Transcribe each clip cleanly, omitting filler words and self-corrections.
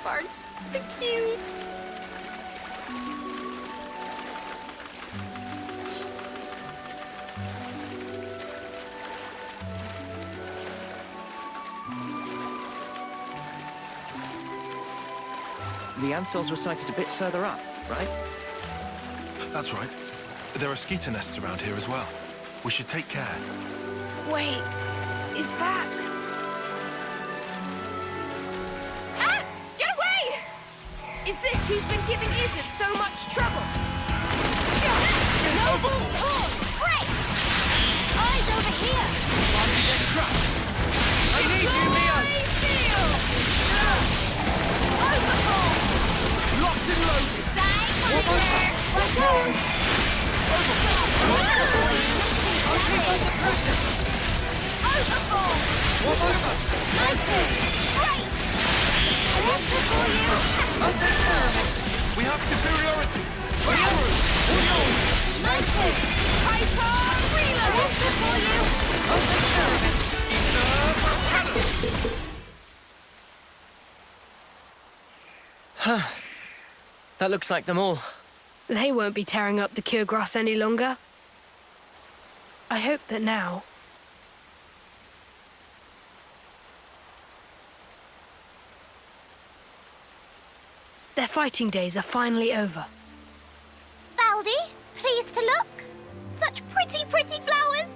sweethearts. The cutes. The Ansels were sighted a bit further up, right? That's right. There are skeeter nests around here as well. We should take care. Wait, is that... Ah! Get away! Is this who's been giving Izzard so much trouble? Noble Horn! Break! Eyes over here! Time to get trapped! I need you, Mio! Overhaul! Locked and loaded! One more time! Let's go! I'll keep under pressure! Overhaul! One over! Lightning! Break! Answer for you! I'll take care of it! We have superiority! Lightning! Hyper! Reload! Answer for you! I'll take care of it! That looks like them all. They won't be tearing up the cure grass any longer. I hope that now... their fighting days are finally over. Baldy, pleased to look. Such pretty, pretty flowers.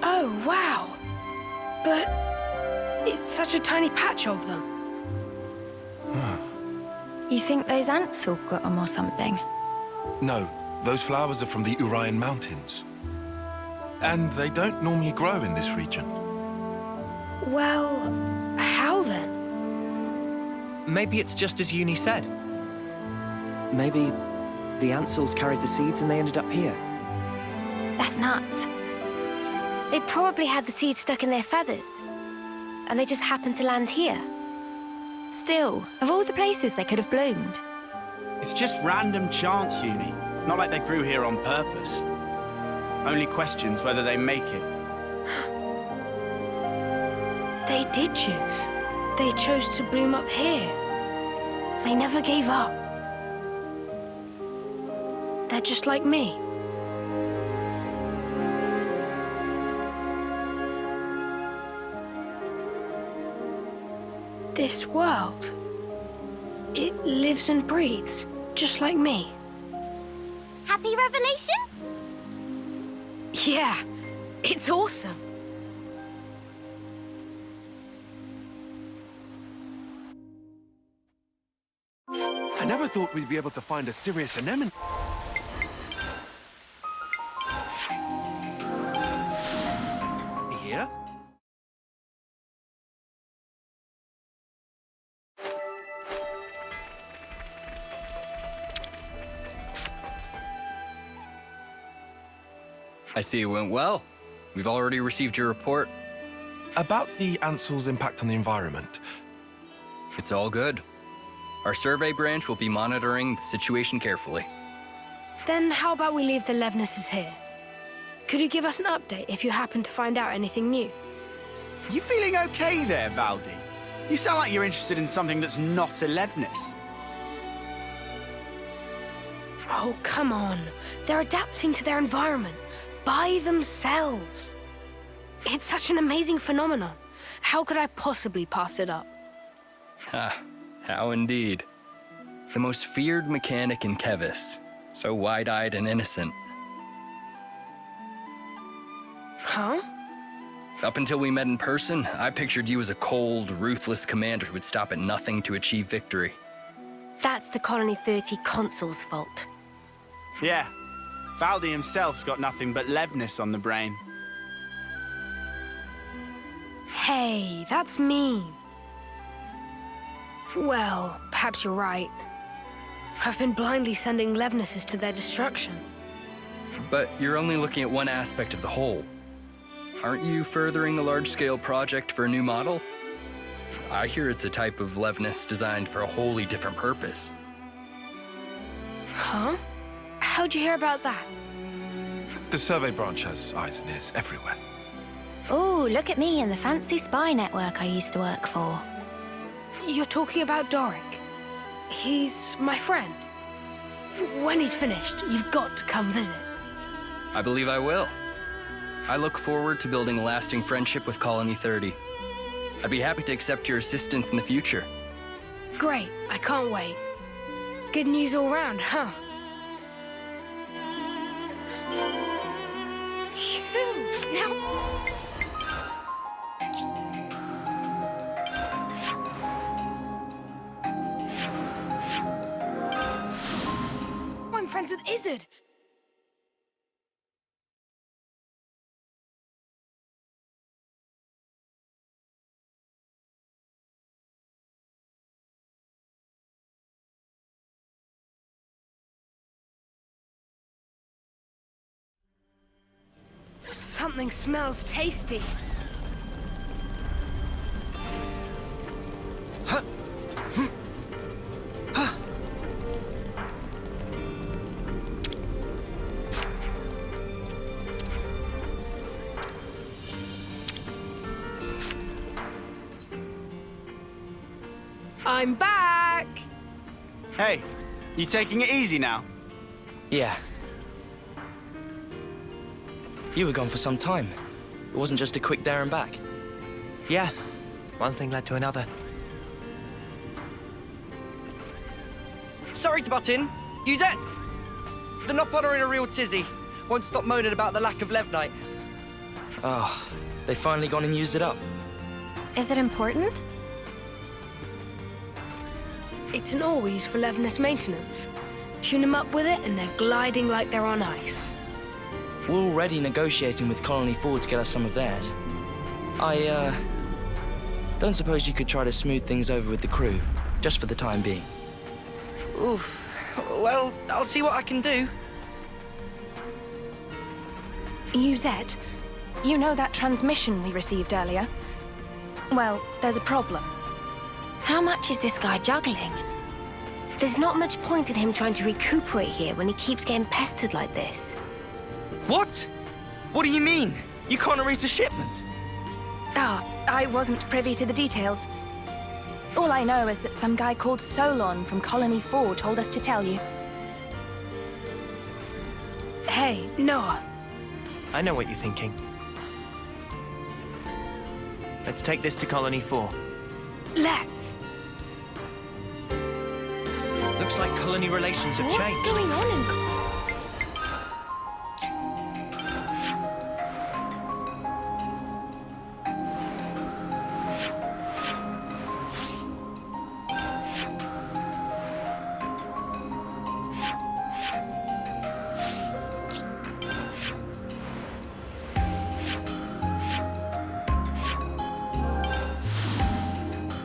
Oh, wow. But it's such a tiny patch of them. You think those ants have got them or something? No, those flowers are from the Urian Mountains. And they don't normally grow in this region. Well, how then? Maybe it's just as Uni said. Maybe the Ansels carried the seeds and they ended up here. That's nuts. They probably had the seeds stuck in their feathers. And they just happened to land here. Still, of all the places they could have bloomed. It's just random chance, Uni. Not like they grew here on purpose. Only questions whether they make it. They did choose. They chose to bloom up here. They never gave up. They're just like me. This world, it lives and breathes, just like me. Happy revelation? Yeah, it's awesome. I never thought we'd be able to find a serious anemone. Here? I see it went well. We've already received your report. About the Ansels' impact on the environment. It's all good. Our survey branch will be monitoring the situation carefully. Then how about we leave the Levnesses here? Could you give us an update if you happen to find out anything new? You feeling okay there, Valdi? You sound like you're interested in something that's not a Levnis. Oh, come on. They're adapting to their environment by themselves. It's such an amazing phenomenon. How could I possibly pass it up? Ha, how indeed. The most feared mechanic in Kevis. So wide-eyed and innocent. Huh? Up until we met in person, I pictured you as a cold, ruthless commander who would stop at nothing to achieve victory. That's the Colony 30 Consul's fault. Yeah, Valdi himself's got nothing but Levnis on the brain. Hey, that's mean. Well, perhaps you're right. I've been blindly sending Levnesses to their destruction. But you're only looking at one aspect of the whole. Aren't you furthering a large-scale project for a new model? I hear it's a type of Levnis designed for a wholly different purpose. Huh? How'd you hear about that? The survey branch has eyes and ears everywhere. Oh, look at me and the fancy spy network I used to work for. You're talking about Doric. He's my friend. When he's finished, you've got to come visit. I believe I will. I look forward to building a lasting friendship with Colony 30. I'd be happy to accept your assistance in the future. Great, I can't wait. Good news all round, huh? Phew, now... I'm friends with Izzard. Something smells tasty. I'm back! Hey, you taking it easy now? Yeah. You were gone for some time. It wasn't just a quick there and back. Yeah. One thing led to another. Sorry to butt in. Yuzette! The Nopod are in a real tizzy. Won't stop moaning about the lack of Levnite. Oh, they finally gone and used it up. Is it important? It's an ore we use for Levnus maintenance. Tune them up with it and they're gliding like they're on ice. We're already negotiating with Colony 4 to get us some of theirs. I, don't suppose you could try to smooth things over with the crew, just for the time being. Oof. Well, I'll see what I can do. Yuzette, you know that transmission we received earlier? Well, there's a problem. How much is this guy juggling? There's not much point in him trying to recuperate here when he keeps getting pestered like this. What? What do you mean? You can't arrange a shipment? Ah, I wasn't privy to the details. All I know is that some guy called Solon from Colony 4 told us to tell you. Hey, Noah. I know what you're thinking. Let's take this to Colony 4. Let's. Looks like colony relations have changed. What's going on in...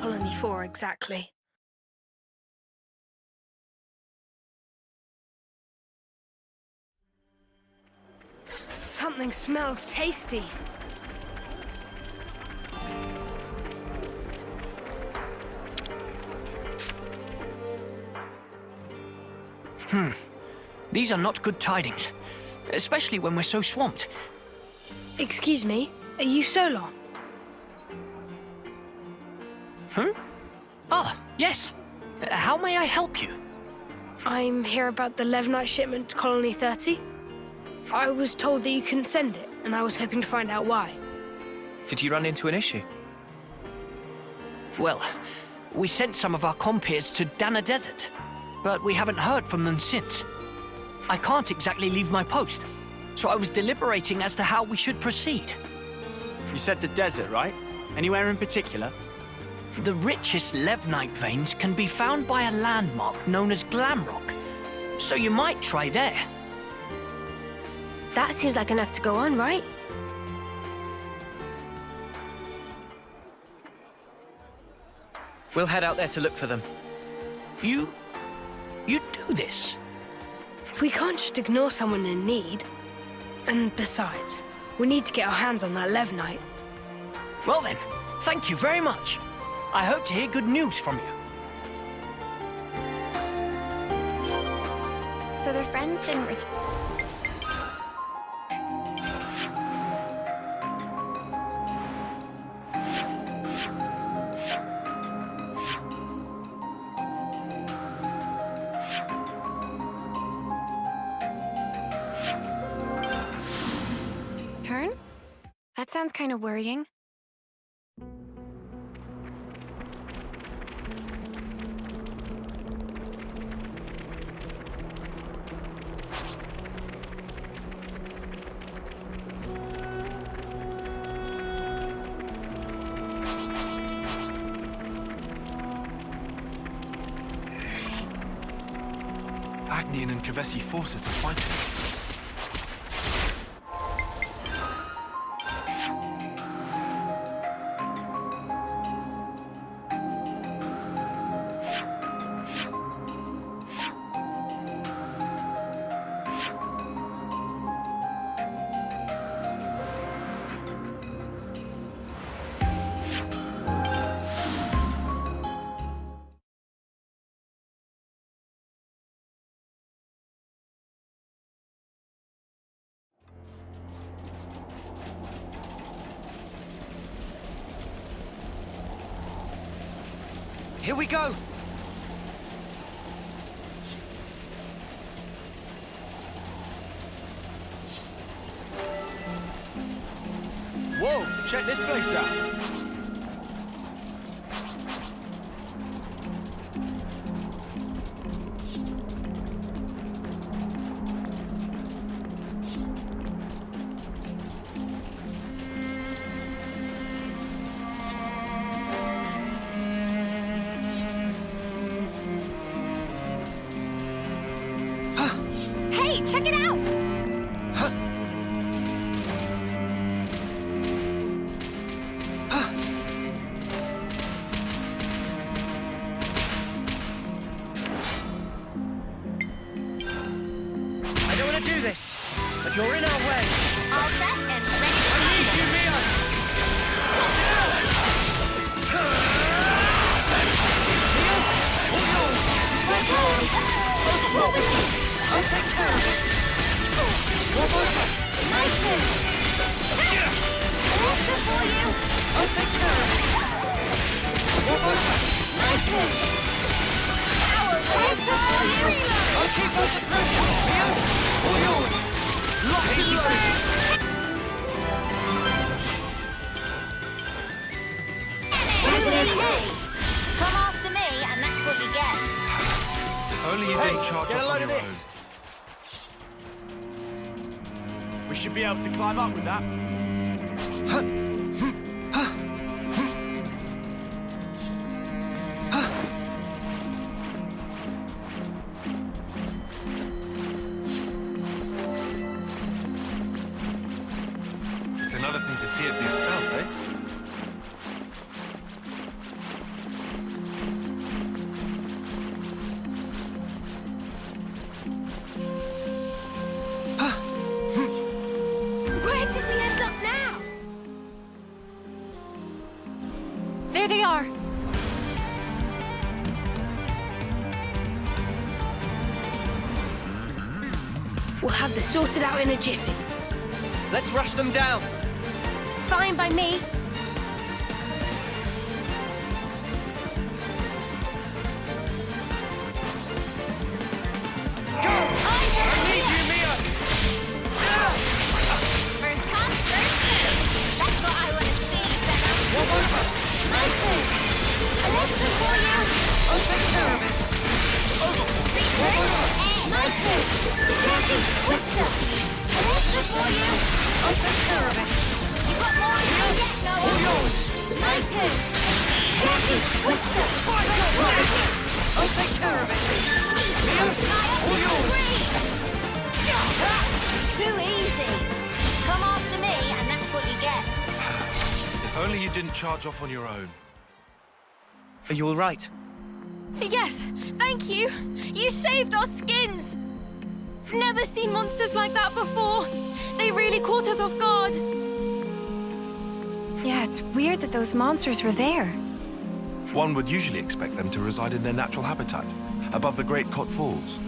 Colony 4, exactly. Something smells tasty. These are not good tidings, especially when we're so swamped. Excuse me, are you Solon? Ah, yes. How may I help you? I'm here about the Levnite shipment to Colony 30. I was told that you couldn't send it, and I was hoping to find out why. Did you run into an issue? Well, we sent some of our compeers to Dana Desert, but we haven't heard from them since. I can't exactly leave my post, so I was deliberating as to how we should proceed. You said the desert, right? Anywhere in particular? The richest Levnite veins can be found by a landmark known as Glamrock, so you might try there. That seems like enough to go on, right? We'll head out there to look for them. You do this? We can't just ignore someone in need. And besides, we need to get our hands on that Levnite. Well then, thank you very much. I hope to hear good news from you. So their friends didn't return. sounds kind of worrying. Agnian and Kavesi forces are fighting. Here we go! Whoa, check this place out. Hey, check it out! I don't want to do this, but you're in our way. All set and ready to I need you, Mia! I'll take care of it. Nice move. Also for you. I'll take care of it. Nice move. Also for you. I'll keep us pressure. Mia, all yours. Lock and load. Come after me, and that's what you get. If only you didn't charge get a off load on of your this. own. We should be able to climb up with that. It's another thing to see it for yourself, eh? Where did we end up now? There they are. We'll have this sorted out in a jiffy. Let's rush them down. Fine by me. I need you, Mia! First come, first served. That's what I want to see, Senna. Nice move. Also for you. I'll take care of it. Return. Nice move. Jackie, Twister. Also for you. I'll take care of it. You've got more than you get, Noah. All yours. Nice move. Jackie, Twister. I'll take care of it. Mia, all yours. Too easy. Come after me, and that's what you get. If only you didn't charge off on your own. Are you all right? Yes, thank you. You saved our skins. Never seen monsters like that before. They really caught us off guard. Yeah, it's weird that those monsters were there. One would usually expect them to reside in their natural habitat, above the Great Cot Falls.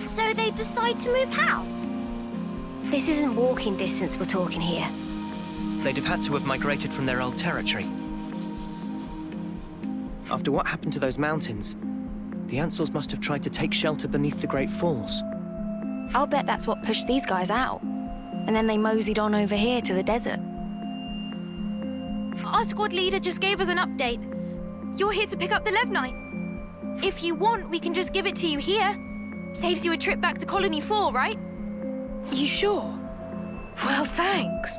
So they decide to move house? This isn't walking distance we're talking here. They'd have had to have migrated from their old territory. After what happened to those mountains, the Ansels must have tried to take shelter beneath the Great Falls. I'll bet that's what pushed these guys out. And then they moseyed on over here to the desert. Our squad leader just gave us an update. You're here to pick up the Levnite. If you want, we can just give it to you here. Saves you a trip back to Colony 4, right? You sure? Well, thanks.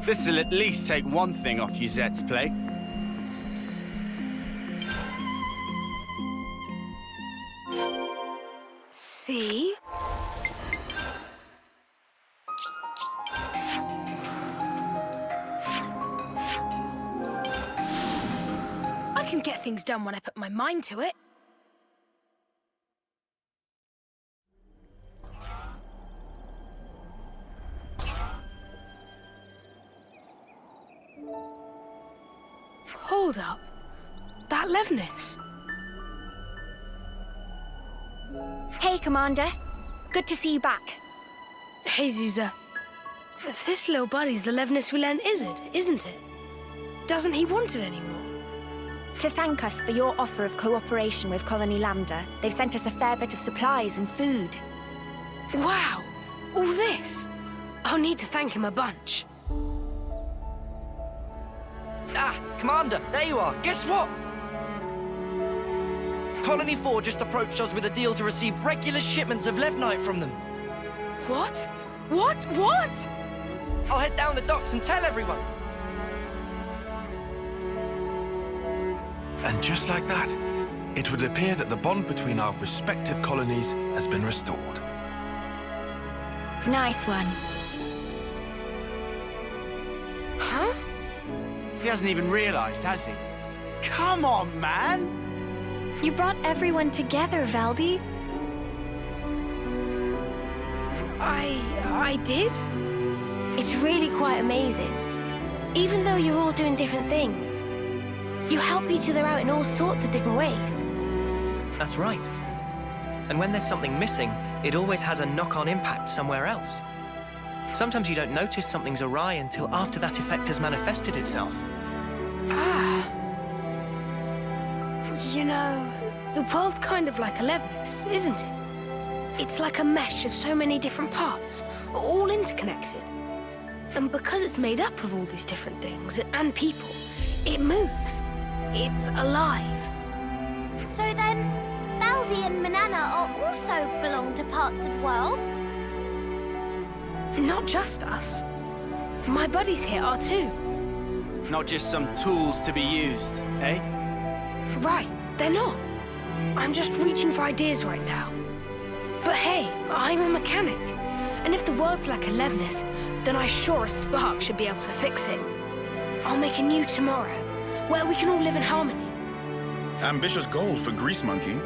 This'll at least take one thing off Yuzette's plate. See? I can get things done when I put my mind to it. Hold up. That Levnis. Hey, Commander. Good to see you back. Hey, Zuza. This little buddy's the Levnis we lent Izzard, isn't it? Doesn't he want it anymore? To thank us for your offer of cooperation with Colony Lambda, they've sent us a fair bit of supplies and food. Wow! All this? I'll need to thank him a bunch. Ah, Commander, there you are. Guess what? Colony 4 just approached us with a deal to receive regular shipments of Levnite from them. What? What? I'll head down the docks and tell everyone. And just like that, it would appear that the bond between our respective colonies has been restored. Nice one. Huh? He hasn't even realized, has he? Come on, man! You brought everyone together, Valdi. I did? It's really quite amazing. Even though you're all doing different things, you help each other out in all sorts of different ways. That's right. And when there's something missing, it always has a knock-on impact somewhere else. Sometimes you don't notice something's awry until after that effect has manifested itself. Ah. You know, the world's kind of like a Levnis, isn't it? It's like a mesh of so many different parts, all interconnected. And because it's made up of all these different things and people, it moves. It's alive. So then, Baldi and Manana also belong to parts of world? Not just us. My buddies here are too. Not just some tools to be used, eh? Right, they're not. I'm just reaching for ideas right now. But hey, I'm a mechanic. And if the world's like a Levnis, then I sure as Spark should be able to fix it. I'll make a new tomorrow, where we can all live in harmony. Ambitious goal for Grease Monkey,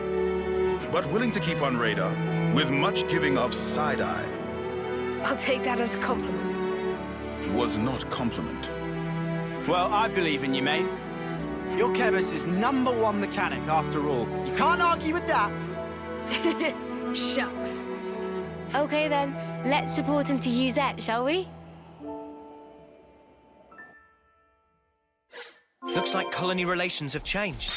but willing to keep on radar, with much giving of side-eye. I'll take that as a compliment. Was not compliment. Well, I believe in you, mate. You're Kevis' #1 mechanic, after all. You can't argue with that. Shucks. Okay then, let's report into Yuzette, shall we? Looks like colony relations have changed.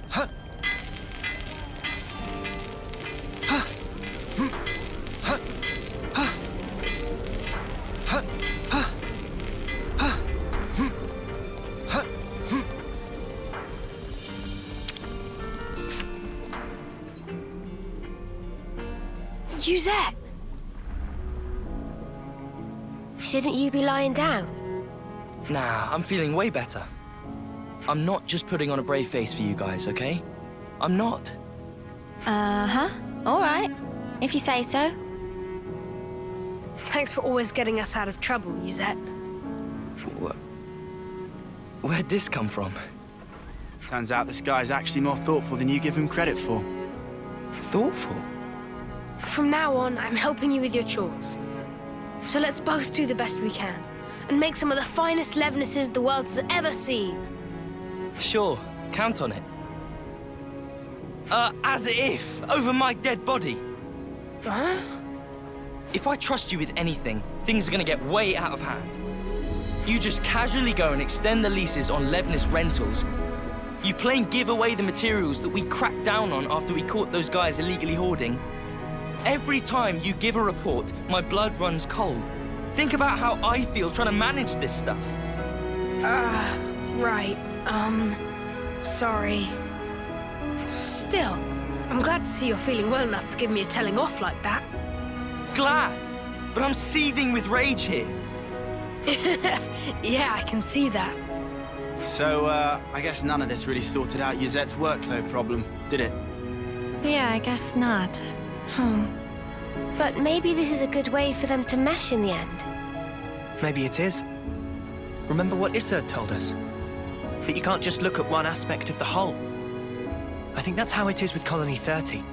Huh. Huh. Hmm. Huh. Huh. Huh. Huh. Huh. Hmm. Huh. Hmm. Yuzette! Shouldn't you be lying down? Nah, I'm feeling way better. I'm not just putting on a brave face for you guys, okay? I'm not. Uh-huh. All right, if you say so. Thanks for always getting us out of trouble, Yuzette. Where'd this come from? Turns out this guy's actually more thoughtful than you give him credit for. Thoughtful? From now on, I'm helping you with your chores. So let's both do the best we can, and make some of the finest Levnises the world has ever seen. Sure, count on it. As if, over my dead body. Huh? If I trust you with anything, things are gonna get way out of hand. You just casually go and extend the leases on Levnis rentals. You plain give away the materials that we cracked down on after we caught those guys illegally hoarding. Every time you give a report, my blood runs cold. Think about how I feel trying to manage this stuff. Right. Sorry. Still, I'm glad to see you're feeling well enough to give me a telling off like that. Glad, but I'm seething with rage here. Yeah, I can see that. So, I guess none of this really sorted out Yuzette's workload problem, did it? Yeah, I guess not. But maybe this is a good way for them to mesh in the end. Maybe it is. Remember what Issa told us? That you can't just look at one aspect of the whole. I think that's how it is with Colony 30.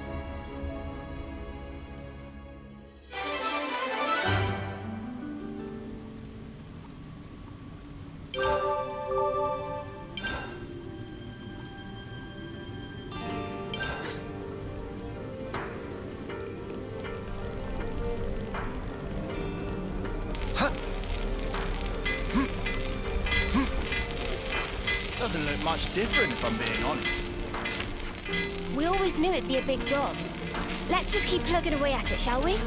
Doesn't look much different, if I'm being honest. We always knew it'd be a big job. Let's just keep plugging away at it, shall we?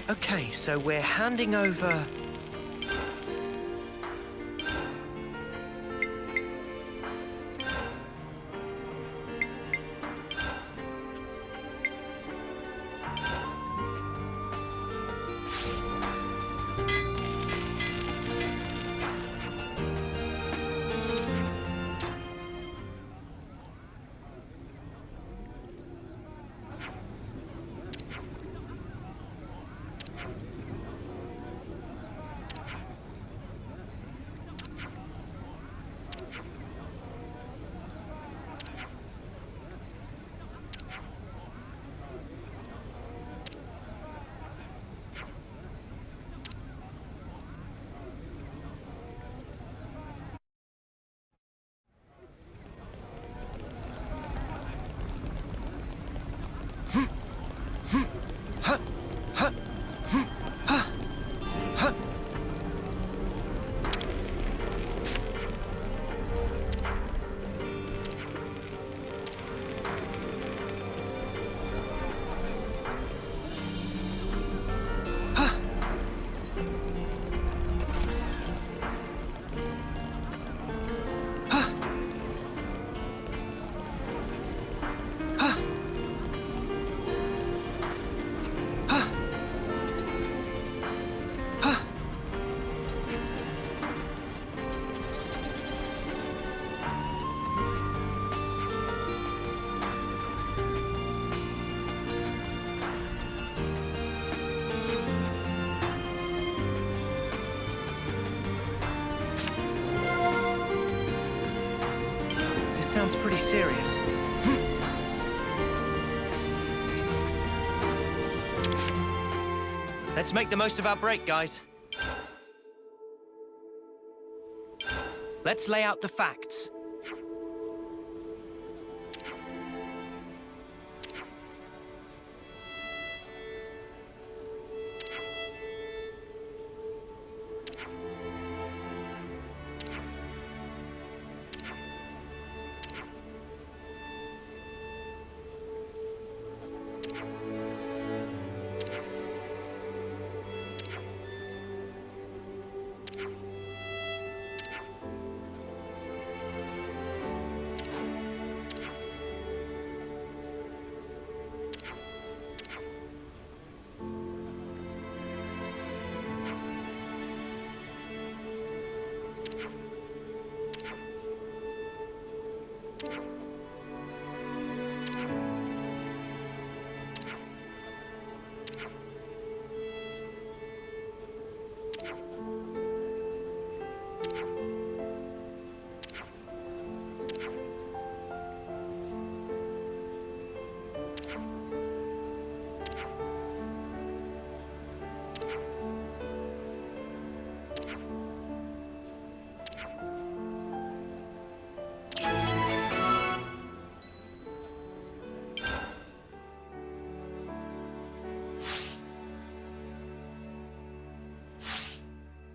Okay, so we're handing over... Sounds pretty serious. Let's make the most of our break, guys. Let's lay out the facts.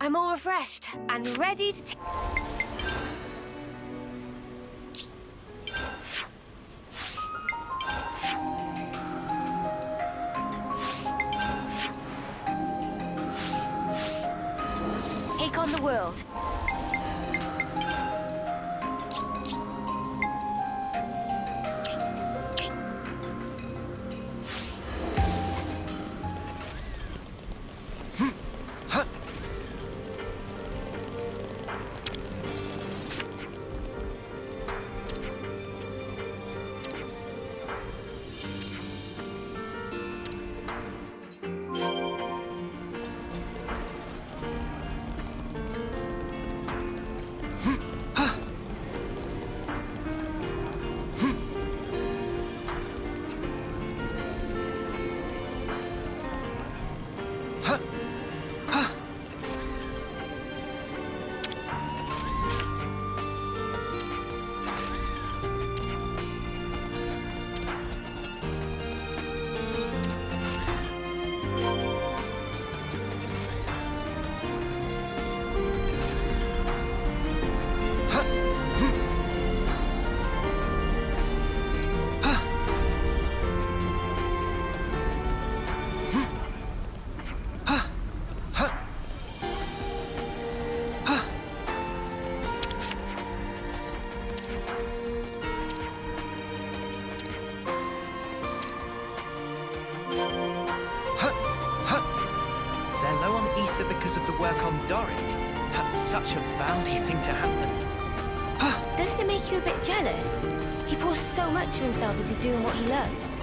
I'm all refreshed and ready to take on the world. Because of the work on Doric. That's such a Valdi thing to happen. Doesn't it make you a bit jealous? He pours so much of himself into doing what he loves.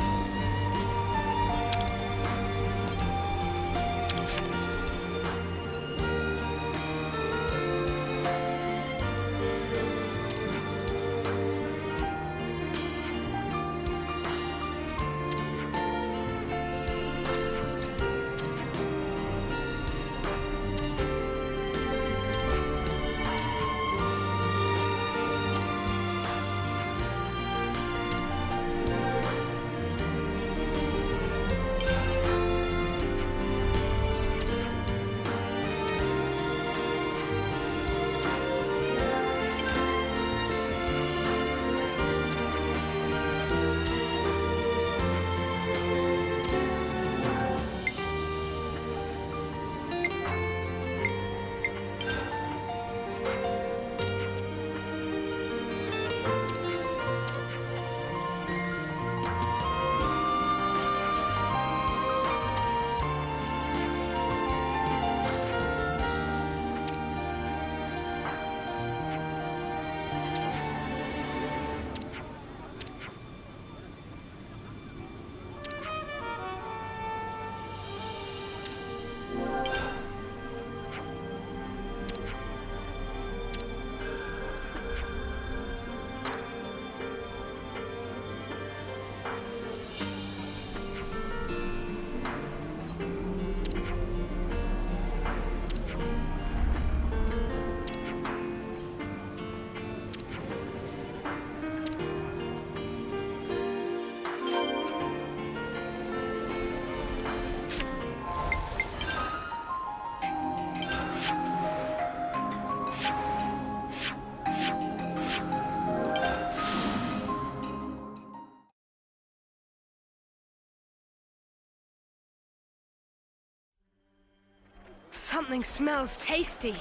Something smells tasty.